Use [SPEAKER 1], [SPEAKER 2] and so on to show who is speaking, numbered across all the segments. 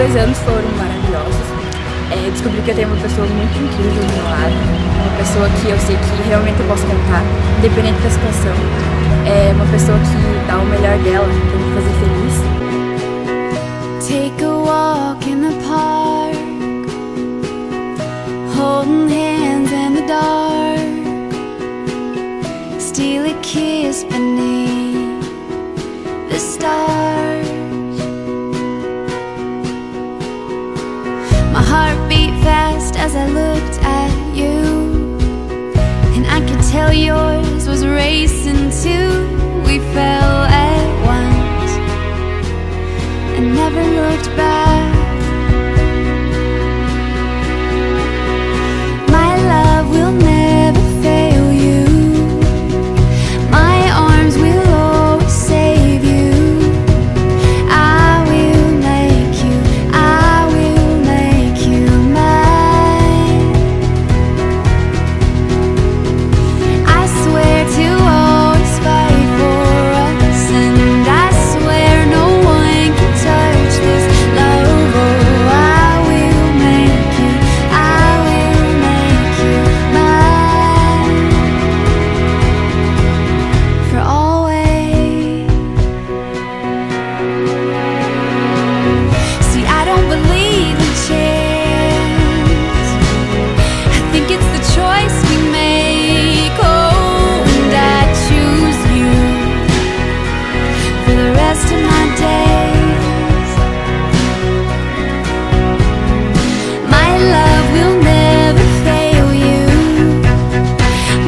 [SPEAKER 1] 2 anos foram maravilhosos. Descobri que eu tenho uma pessoa muito incrível do meu lado, uma pessoa que eu sei que realmente eu posso contar, independente da situação. Uma pessoa que dá o melhor dela pra me fazer feliz.
[SPEAKER 2] Take a walk in the park, holding hands in the dark, steal a kiss beneath the stars. My heart beat fast as I looked at you, and I could tell yours was racing too. We fell at once and never looked back. My love will never fail you. My arms will always save you. I will make you mine. I swear to always fight for us, and I swear no one can touch this love. Oh, I will make you mine for always. See, I don't believe in chance. I think it's the choice we make. Oh, and I choose you for the rest of my days. My love will never fail you.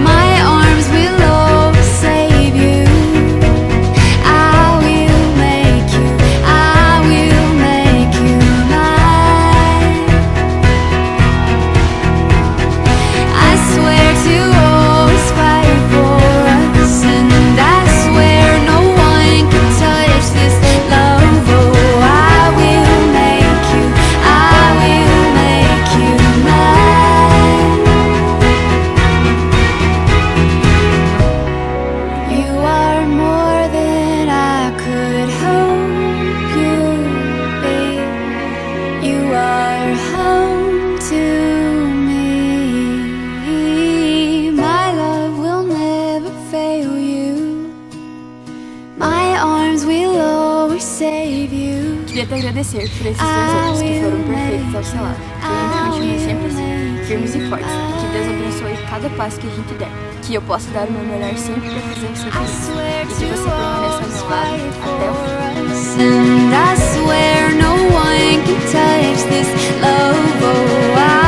[SPEAKER 2] My arms will always save you. I will make you mine. I swear to always fight for us, and I swear no one can touch this love. Oh, I will make you mine. You are more than I could hope you'd be. You are home to me. My love will never fail you. My arms will always save you.
[SPEAKER 1] Queria te agradecer por esses 2 anos que foram perfeitos ao seu lado. Que a gente continue sempre assim, firmes e fortes. E que Deus abençoe cada passo que a gente der. Que eu possa dar o meu melhor sempre pra fazer você feliz. E que você permaneça ao meu lado até o fim.
[SPEAKER 2] And I swear no one can touch this love. Oh,